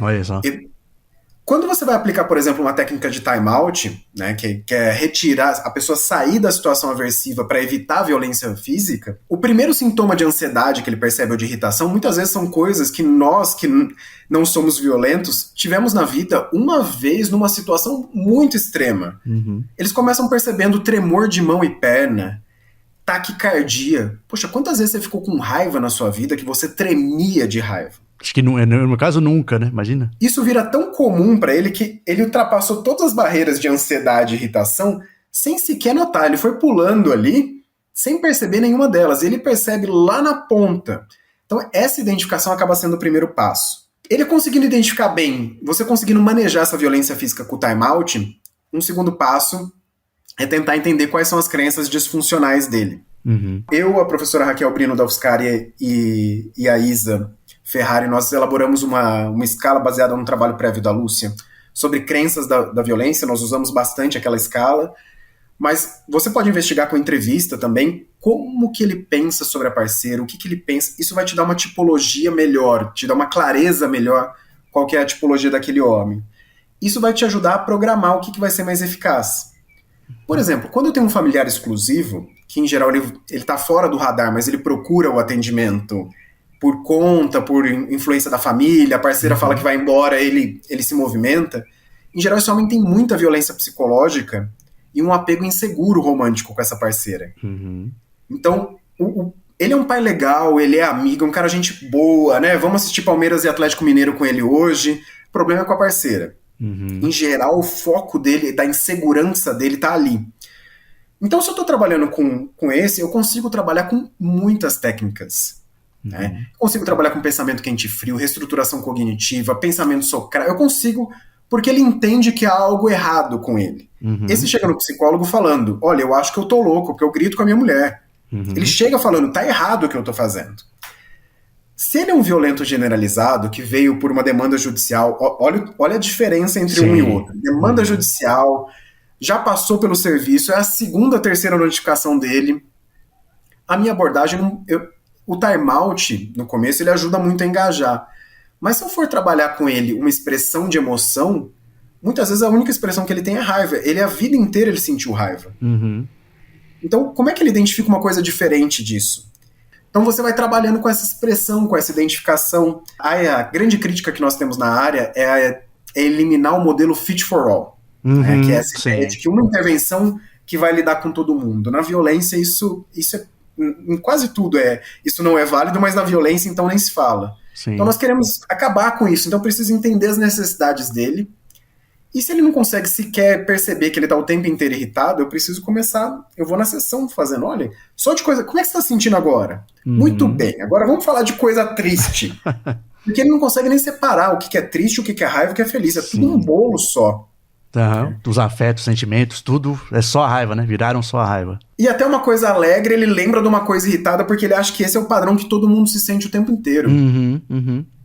Olha só. Quando você vai aplicar, por exemplo, uma técnica de time-out, né, que é retirar a pessoa, sair da situação aversiva para evitar a violência física, o primeiro sintoma de ansiedade que ele percebe ou de irritação, muitas vezes são coisas que nós, que não somos violentos, tivemos na vida uma vez numa situação muito extrema. Uhum. Eles começam percebendo tremor de mão e perna, taquicardia. Poxa, quantas vezes você ficou com raiva na sua vida que você tremia de raiva? Acho que no meu caso nunca, né? Imagina. Isso vira tão comum para ele que ele ultrapassou todas as barreiras de ansiedade e irritação sem sequer notar. Ele foi pulando ali sem perceber nenhuma delas. Ele percebe lá na ponta. Então essa identificação acaba sendo o primeiro passo. Ele conseguindo identificar bem, você conseguindo manejar essa violência física com o time-out, um segundo passo é tentar entender quais são as crenças disfuncionais dele. Uhum. Eu, a professora Raquel Brino da UFSCar e a Isa Ferrari, nós elaboramos uma escala baseada no trabalho prévio da Lúcia sobre crenças da violência. Nós usamos bastante aquela escala, mas você pode investigar com entrevista também como que ele pensa sobre a parceira, o que ele pensa. Isso vai te dar uma tipologia melhor, te dar uma clareza melhor qual que é a tipologia daquele homem. Isso vai te ajudar a programar o que vai ser mais eficaz. Por exemplo, quando eu tenho um familiar exclusivo, que em geral ele está fora do radar, mas ele procura o atendimento por conta, por influência da família, a parceira fala que vai embora, ele se movimenta. Em geral, esse homem tem muita violência psicológica e um apego inseguro romântico com essa parceira. Uhum. Então, ele é um pai legal, ele é amigo, é um cara gente boa, né? Vamos assistir Palmeiras e Atlético Mineiro com ele hoje. O problema é com a parceira. Uhum. Em geral, o foco dele, da insegurança dele, tá ali. Então, se eu tô trabalhando com esse, eu consigo trabalhar com muitas técnicas. Né? Consigo trabalhar com pensamento quente e frio, reestruturação cognitiva, pensamento socrático. Eu consigo, porque ele entende que há algo errado com ele. Uhum. Esse chega no psicólogo falando: olha, eu acho que eu tô louco, porque eu grito com a minha mulher. Ele chega falando: tá errado o que eu tô fazendo. Se ele é um violento generalizado, que veio por uma demanda judicial, olha a diferença entre um e outro. Demanda judicial, já passou pelo serviço, é a segunda, terceira notificação dele. A minha abordagem, o time-out, no começo, ele ajuda muito a engajar. Mas se eu for trabalhar com ele uma expressão de emoção, muitas vezes a única expressão que ele tem é raiva. A vida inteira ele sentiu raiva. Uhum. Então, como é que ele identifica uma coisa diferente disso? Então você vai trabalhando com essa expressão, com essa identificação. A grande crítica que nós temos na área é eliminar o modelo fit for all. Que é essa ideia de que uma intervenção que vai lidar com todo mundo. Na violência, isso é, em quase tudo isso não é válido, mas na violência, então, nem se fala. Sim. Então nós queremos acabar com isso, então eu preciso entender as necessidades dele, e se ele não consegue sequer perceber que ele tá o tempo inteiro irritado, eu preciso começar, eu vou na sessão fazendo, olha, só de coisa, como é que você tá se sentindo agora? Muito bem, agora vamos falar de coisa triste. Porque ele não consegue nem separar o que é triste, o que é raiva, o que é feliz, é tudo um bolo só. Os afetos, sentimentos, tudo é só a raiva, né? Viraram só a raiva. E até uma coisa alegre, ele lembra de uma coisa irritada porque ele acha que esse é o padrão que todo mundo se sente o tempo inteiro.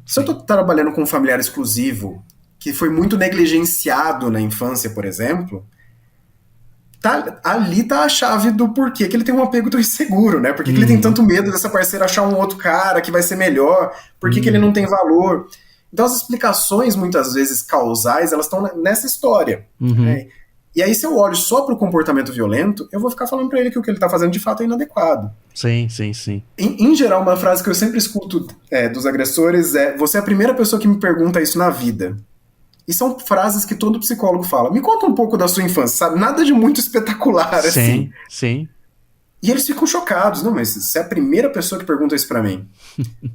Se eu tô trabalhando com um familiar exclusivo, que foi muito negligenciado na infância, por exemplo, ali tá a chave do porquê que ele tem um apego tão inseguro, né? Por que ele tem tanto medo dessa parceira achar um outro cara que vai ser melhor? Por que ele não tem valor? Então as explicações, muitas vezes, causais, elas estão nessa história. Né? E aí, se eu olho só pro comportamento violento, eu vou ficar falando pra ele que o que ele tá fazendo de fato é inadequado. Sim. Em geral, uma frase que eu sempre escuto dos agressores é: você é a primeira pessoa que me pergunta isso na vida. E são frases que todo psicólogo fala. Me conta um pouco da sua infância, sabe? Nada de muito espetacular, assim. Sim. E eles ficam chocados. Não, mas você é a primeira pessoa que pergunta isso pra mim.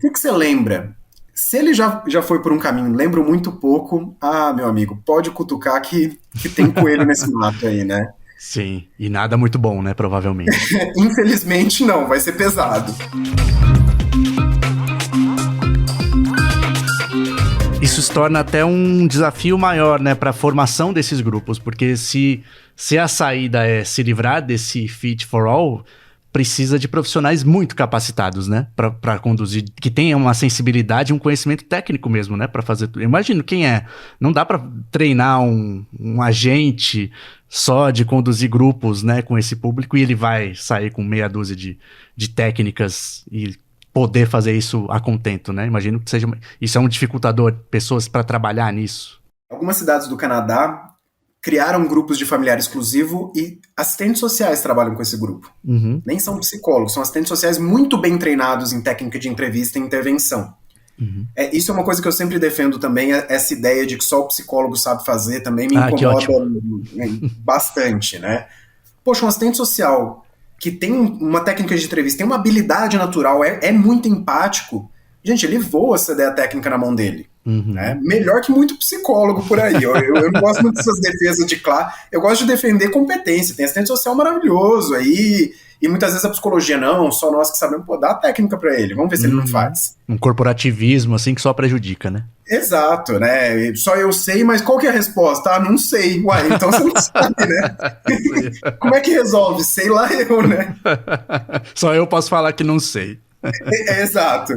O que você lembra? Se ele já foi por um caminho, lembro muito pouco, meu amigo, pode cutucar que tem coelho nesse mato aí, né? Sim, e nada muito bom, né, provavelmente. Infelizmente não, vai ser pesado. Isso se torna até um desafio maior, né, para a formação desses grupos, porque se a saída é se livrar desse fit for all, precisa de profissionais muito capacitados, né, para conduzir, que tenham uma sensibilidade, um conhecimento técnico mesmo, né, para fazer tudo. Imagino quem é. Não dá para treinar um agente só de conduzir grupos, né, com esse público e ele vai sair com meia dúzia de técnicas e poder fazer isso a contento, né? Imagino que isso é um dificultador, pessoas para trabalhar nisso. Algumas cidades do Canadá criaram grupos de familiar exclusivo e assistentes sociais trabalham com esse grupo. Nem são psicólogos, são assistentes sociais muito bem treinados em técnica de entrevista e intervenção. Isso é uma coisa que eu sempre defendo também, essa ideia de que só o psicólogo sabe fazer também me incomoda bastante, né? Poxa, um assistente social que tem uma técnica de entrevista, tem uma habilidade natural, é muito empático, gente, ele voa essa ideia técnica na mão dele. Né? Melhor que muito psicólogo por aí. Eu não gosto muito dessas defesas de classe, eu gosto de defender competência. Tem assistente social maravilhoso aí, e muitas vezes a psicologia não, só nós que sabemos, dá a técnica pra ele, vamos ver se ele não faz. Um corporativismo, assim, que só prejudica, né? Exato, né? Só eu sei, mas qual que é a resposta? Não sei. Uai, então você não sabe, né? Como é que resolve? Sei lá eu, né? Só eu posso falar que não sei. Exato.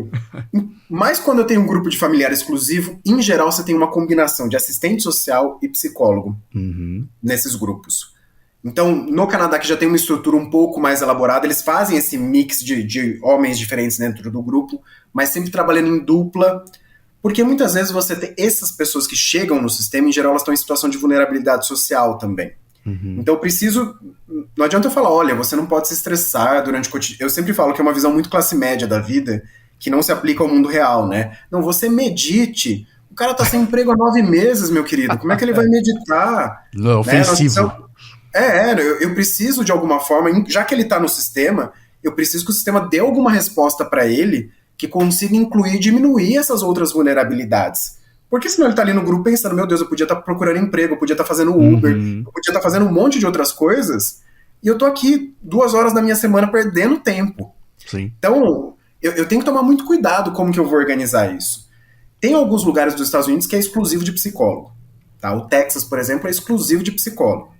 Mas quando eu tenho um grupo de familiar exclusivo, em geral você tem uma combinação de assistente social e psicólogo nesses grupos. Então, no Canadá, que já tem uma estrutura um pouco mais elaborada, eles fazem esse mix de homens diferentes dentro do grupo, mas sempre trabalhando em dupla, porque muitas vezes você tem essas pessoas que chegam no sistema, em geral elas estão em situação de vulnerabilidade social também. Então eu preciso, não adianta eu falar, olha, você não pode se estressar durante o cotidiano. Eu sempre falo que é uma visão muito classe média da vida, que não se aplica ao mundo real, né? Não, você medite. O cara tá sem emprego há 9 meses, meu querido. Como é que ele vai meditar? Não, é ofensivo. Eu preciso de alguma forma, já que ele tá no sistema, eu preciso que o sistema dê alguma resposta para ele que consiga incluir e diminuir essas outras vulnerabilidades. Porque senão ele tá ali no grupo pensando, meu Deus, eu podia estar procurando emprego, eu podia estar fazendo Uber, eu podia estar fazendo um monte de outras coisas, e eu tô aqui 2 horas da minha semana perdendo tempo. Sim. Então, eu tenho que tomar muito cuidado como que eu vou organizar isso. Tem alguns lugares dos Estados Unidos que é exclusivo de psicólogo. Tá? O Texas, por exemplo, é exclusivo de psicólogo.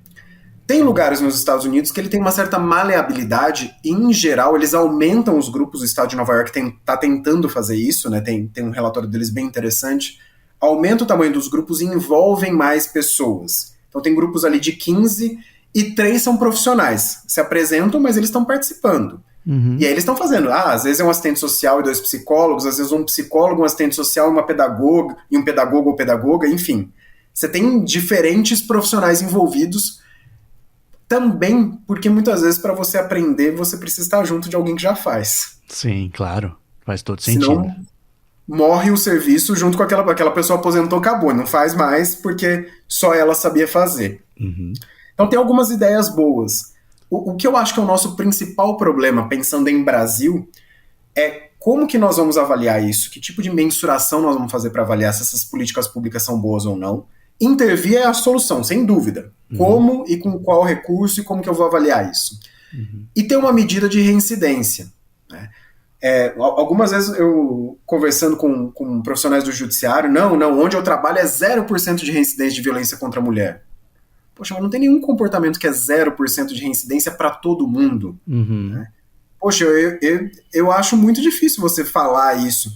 Tem lugares nos Estados Unidos que ele tem uma certa maleabilidade e, em geral, eles aumentam os grupos. O estado de Nova York está tentando fazer isso, né? Tem um relatório deles bem interessante. Aumenta o tamanho dos grupos e envolvem mais pessoas. Então tem grupos ali de 15 e 3 são profissionais. Se apresentam, mas eles estão participando. Uhum. E aí eles estão fazendo, às vezes é um assistente social e 2 psicólogos, às vezes um psicólogo, um assistente social, uma pedagoga, e um pedagogo ou pedagoga, enfim. Você tem diferentes profissionais envolvidos, também porque muitas vezes para você aprender, você precisa estar junto de alguém que já faz. Sim, claro. Faz todo sentido. Senão morre o serviço junto com aquela pessoa aposentou, acabou, não faz mais porque só ela sabia fazer. Uhum. Então tem algumas ideias boas. O que eu acho que é o nosso principal problema, pensando em Brasil, é como que nós vamos avaliar isso? Que tipo de mensuração nós vamos fazer para avaliar se essas políticas públicas são boas ou não? Intervir é a solução, sem dúvida. Uhum. Como e com qual recurso e como que eu vou avaliar isso? Uhum. E ter uma medida de reincidência, né? Algumas vezes eu, conversando com profissionais do judiciário, não, onde eu trabalho é 0% de reincidência de violência contra a mulher. Poxa, mas não tem nenhum comportamento que é 0% de reincidência para todo mundo. Uhum. Né? Poxa, eu acho muito difícil você falar isso.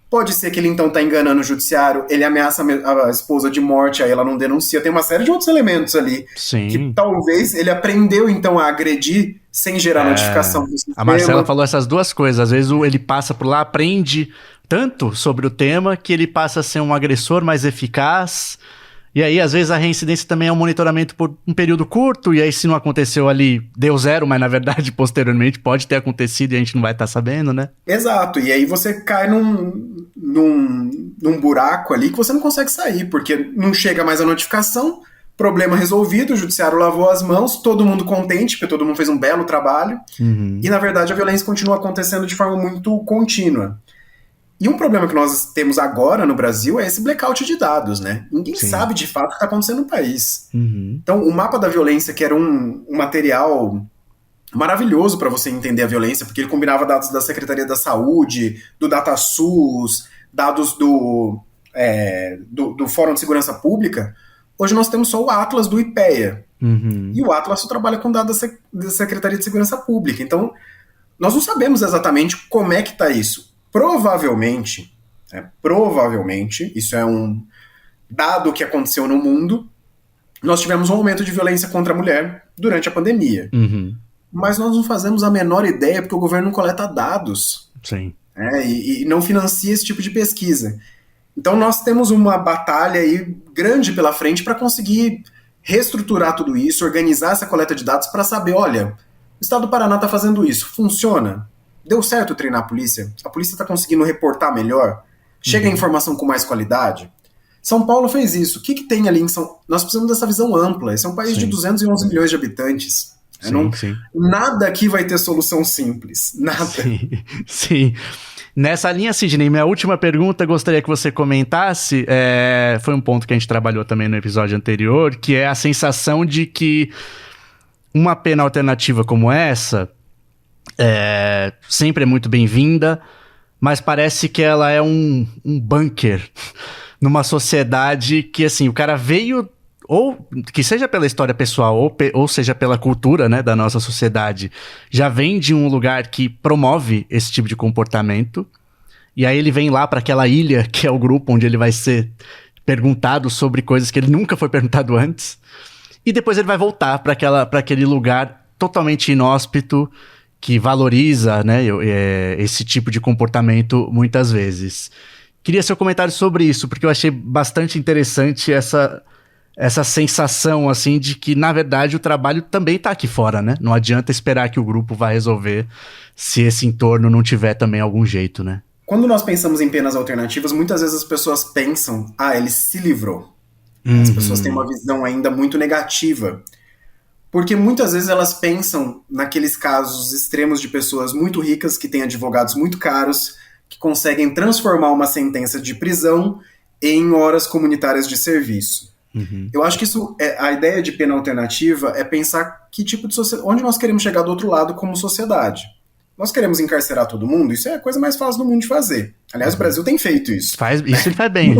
Pode ser que ele então tá enganando o judiciário, ele ameaça a esposa de morte, aí ela não denuncia. Tem uma série de outros elementos ali. Sim. Que talvez ele aprendeu então a agredir sem gerar notificação do sistema. A Marcela falou essas duas coisas. Às vezes ele passa por lá, aprende tanto sobre o tema que ele passa a ser um agressor mais eficaz. E aí, às vezes, a reincidência também é um monitoramento por um período curto, e aí, se não aconteceu ali, deu 0, mas na verdade, posteriormente, pode ter acontecido e a gente não vai estar sabendo, né? Exato, e aí você cai num buraco ali que você não consegue sair, porque não chega mais a notificação, problema resolvido, o judiciário lavou as mãos, todo mundo contente, porque todo mundo fez um belo trabalho, e na verdade a violência continua acontecendo de forma muito contínua. E um problema que nós temos agora no Brasil é esse blackout de dados, né? Ninguém sabe de fato o que está acontecendo no país. Uhum. Então, o mapa da violência, que era um material maravilhoso para você entender a violência, porque ele combinava dados da Secretaria da Saúde, do DataSUS, dados do Fórum de Segurança Pública. Hoje nós temos só o Atlas do IPEA. Uhum. E o Atlas só trabalha com dados da Secretaria de Segurança Pública. Então, nós não sabemos exatamente como é que está isso. Provavelmente, isso é um dado que aconteceu no mundo, nós tivemos um aumento de violência contra a mulher durante a pandemia. Uhum. Mas nós não fazemos a menor ideia porque o governo não coleta dados. Sim. E não financia esse tipo de pesquisa. Então nós temos uma batalha aí grande pela frente para conseguir reestruturar tudo isso, organizar essa coleta de dados para saber, olha, o estado do Paraná está fazendo isso, funciona? Deu certo treinar a polícia? A polícia está conseguindo reportar melhor? Chega a informação com mais qualidade? São Paulo fez isso. O que tem ali em São... Nós precisamos dessa visão ampla. Esse é um país de 211 milhões de habitantes. Sim. Nada aqui vai ter solução simples. Nada. Sim. Nessa linha, Sidney, minha última pergunta, gostaria que você comentasse, foi um ponto que a gente trabalhou também no episódio anterior, que é a sensação de que uma pena alternativa como essa sempre é muito bem-vinda, mas parece que ela é um bunker numa sociedade que, assim, o cara veio, ou que seja pela história pessoal, ou seja pela cultura, né, da nossa sociedade, já vem de um lugar que promove esse tipo de comportamento, e aí ele vem lá para aquela ilha, que é o grupo onde ele vai ser perguntado sobre coisas que ele nunca foi perguntado antes, e depois ele vai voltar para aquele lugar totalmente inóspito, que valoriza, né, esse tipo de comportamento muitas vezes. Queria seu comentário sobre isso, porque eu achei bastante interessante essa sensação, assim, de que, na verdade, o trabalho também está aqui fora, né? Não adianta esperar que o grupo vá resolver se esse entorno não tiver também algum jeito, né? Quando nós pensamos em penas alternativas, muitas vezes as pessoas pensam, ele se livrou. As pessoas têm uma visão ainda muito negativa. Porque muitas vezes elas pensam naqueles casos extremos de pessoas muito ricas que têm advogados muito caros, que conseguem transformar uma sentença de prisão em horas comunitárias de serviço. Eu acho que a ideia de pena alternativa é pensar que tipo de sociedade, onde nós queremos chegar do outro lado como sociedade. nós queremos encarcerar todo mundo, isso é a coisa mais fácil do mundo de fazer. Aliás, o Brasil tem feito isso. Isso ele faz bem.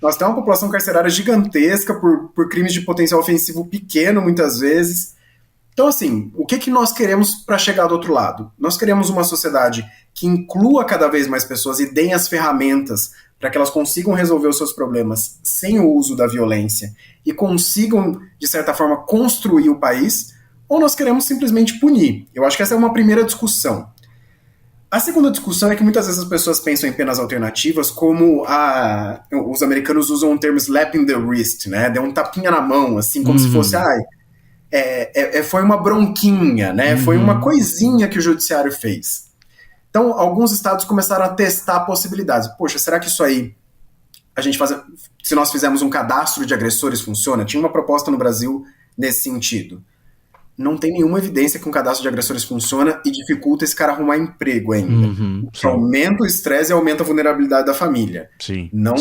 Nós temos uma população carcerária gigantesca por crimes de potencial ofensivo pequeno, muitas vezes. Então, assim, o que nós queremos para chegar do outro lado? Nós queremos uma sociedade que inclua cada vez mais pessoas e dê as ferramentas para que elas consigam resolver os seus problemas sem o uso da violência e consigam, de certa forma, construir o país, ou nós queremos simplesmente punir? Eu acho que essa é uma primeira discussão. A segunda discussão é que muitas vezes as pessoas pensam em penas alternativas como os americanos usam o termo slapping the wrist, né? Deu um tapinha na mão, assim, como se fosse, foi uma bronquinha, né? Foi uma coisinha que o judiciário fez. Então, alguns estados começaram a testar possibilidades. Poxa, será que isso aí, se nós fizermos um cadastro de agressores, funciona? Tinha uma proposta no Brasil nesse sentido. Não tem nenhuma evidência que um cadastro de agressores funciona e dificulta esse cara arrumar emprego ainda. Aumenta o estresse e aumenta a vulnerabilidade da família. Sim. Não,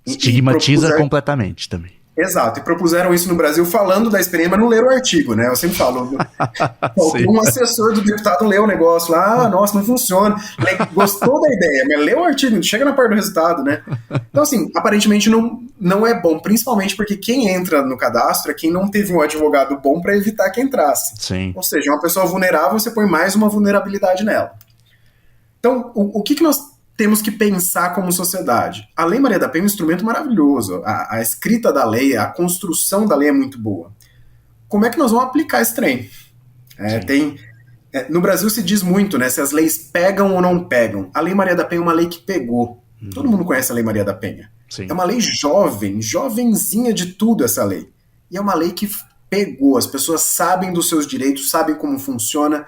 estigmatiza completamente também. Exato, e propuseram isso no Brasil falando da experiência, mas não leram o artigo, né? Eu sempre falo, um assessor do deputado leu o negócio lá, nossa, não funciona. Gostou da ideia, mas leu o artigo, chega na parte do resultado, né? Então, assim, aparentemente não é bom, principalmente porque quem entra no cadastro é quem não teve um advogado bom para evitar que entrasse. Sim. Ou seja, uma pessoa vulnerável, você põe mais uma vulnerabilidade nela. Então, o que nós temos que pensar como sociedade? A Lei Maria da Penha é um instrumento maravilhoso. A escrita da lei, a construção da lei é muito boa. Como é que nós vamos aplicar esse trem? No Brasil se diz muito, né? Se as leis pegam ou não pegam. A Lei Maria da Penha é uma lei que pegou. Todo mundo conhece a Lei Maria da Penha. Sim. É uma lei jovenzinha de tudo essa lei. E é uma lei que pegou. As pessoas sabem dos seus direitos, sabem como funciona.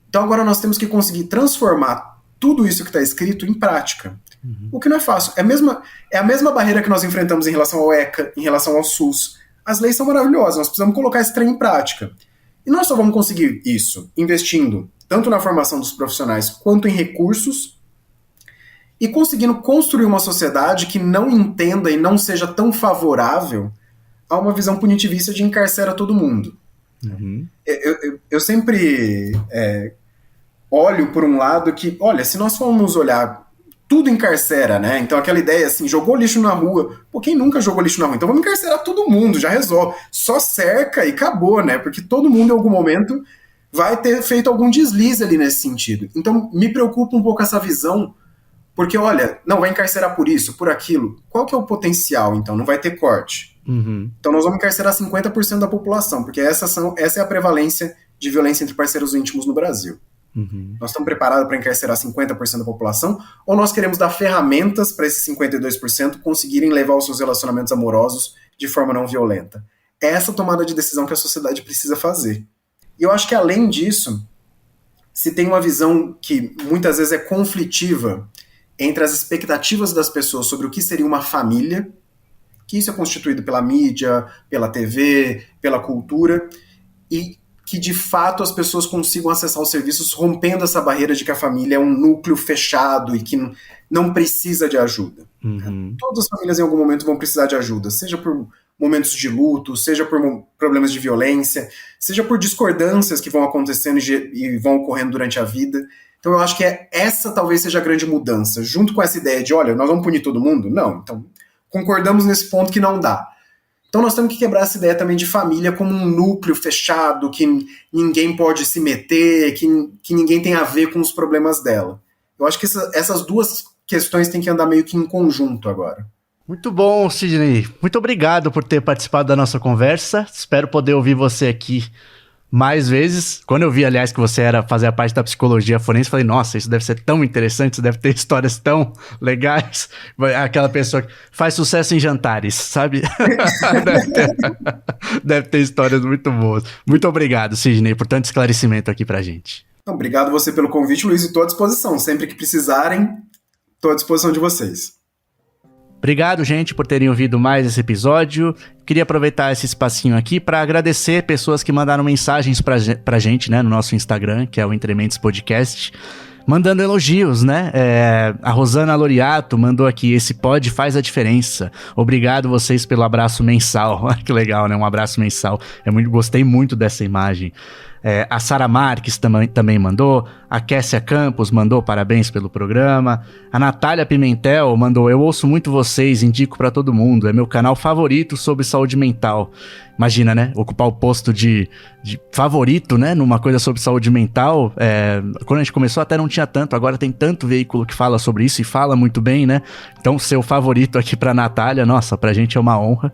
Então agora nós temos que conseguir transformar tudo isso que está escrito em prática. O que não é fácil. É a mesma barreira que nós enfrentamos em relação ao ECA, em relação ao SUS. As leis são maravilhosas, nós precisamos colocar esse trem em prática. E nós só vamos conseguir isso investindo tanto na formação dos profissionais quanto em recursos e conseguindo construir uma sociedade que não entenda e não seja tão favorável a uma visão punitivista de encarcera todo mundo. Eu sempre olho por um lado que, olha, se nós formos olhar, tudo encarcera, né? Então aquela ideia assim, jogou lixo na rua. Pô, quem nunca jogou lixo na rua? Então vamos encarcerar todo mundo, já resolve. Só cerca e acabou, né? Porque todo mundo em algum momento vai ter feito algum deslize ali nesse sentido. Então me preocupa um pouco essa visão, porque olha, não vai encarcerar por isso, por aquilo. Qual que é o potencial, então? Não vai ter corte. Então nós vamos encarcerar 50% da população, porque essa é a prevalência de violência entre parceiros íntimos no Brasil. Nós estamos preparados para encarcerar 50% da população, ou nós queremos dar ferramentas para esses 52% conseguirem levar os seus relacionamentos amorosos de forma não violenta? É essa tomada de decisão que a sociedade precisa fazer. E eu acho que além disso, se tem uma visão que muitas vezes é conflitiva entre as expectativas das pessoas sobre o que seria uma família, que isso é constituído pela mídia, pela TV, pela cultura, e que de fato as pessoas consigam acessar os serviços rompendo essa barreira de que a família é um núcleo fechado e que não precisa de ajuda. Todas as famílias em algum momento vão precisar de ajuda, seja por momentos de luto, seja por problemas de violência, seja por discordâncias que vão acontecendo e vão ocorrendo durante a vida. Então eu acho que essa talvez seja a grande mudança, junto com essa ideia de, olha, nós vamos punir todo mundo? Não, então concordamos nesse ponto que não dá. Então nós temos que quebrar essa ideia também de família como um núcleo fechado, que ninguém pode se meter, que ninguém tem a ver com os problemas dela. Eu acho que essas duas questões têm que andar meio que em conjunto agora. Muito bom, Sidney. Muito obrigado por ter participado da nossa conversa. Espero poder ouvir você aqui mais vezes. Quando eu vi, aliás, que você fazia parte da psicologia forense, falei, nossa, isso deve ser tão interessante, isso deve ter histórias tão legais. Aquela pessoa que faz sucesso em jantares, sabe? deve ter histórias muito boas. Muito obrigado, Sidney, por tanto esclarecimento aqui pra gente. Obrigado você pelo convite, Luiz, e estou à disposição. Sempre que precisarem, estou à disposição de vocês. Obrigado, gente, por terem ouvido mais esse episódio. Queria aproveitar esse espacinho aqui para agradecer pessoas que mandaram mensagens pra gente, né, no nosso Instagram, que é o Entre Mentes Podcast, mandando elogios, né? A Rosana Loriato mandou aqui, esse pod faz a diferença. Obrigado vocês pelo abraço mensal. Que legal, né? Um abraço mensal. Gostei muito dessa imagem. A Sara Marques também mandou, a Kessia Campos mandou parabéns pelo programa, a Natália Pimentel mandou: eu ouço muito vocês, indico pra todo mundo, é meu canal favorito sobre saúde mental. Imagina, né, ocupar o posto de favorito, né, numa coisa sobre saúde mental. Quando a gente começou até não tinha tanto, agora tem tanto veículo que fala sobre isso e fala muito bem, né, então ser o favorito aqui pra Natália, nossa, pra gente é uma honra.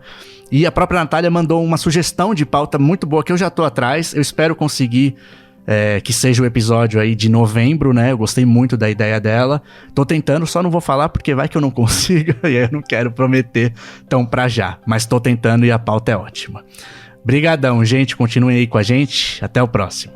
E a própria Natália mandou uma sugestão de pauta muito boa que eu já tô atrás, eu espero conseguir que seja o episódio aí de novembro, né? Eu gostei muito da ideia dela. Tô tentando, só não vou falar porque vai que eu não consiga e aí eu não quero prometer tão pra já. Mas tô tentando e a pauta é ótima. Brigadão, gente. Continuem aí com a gente. Até o próximo.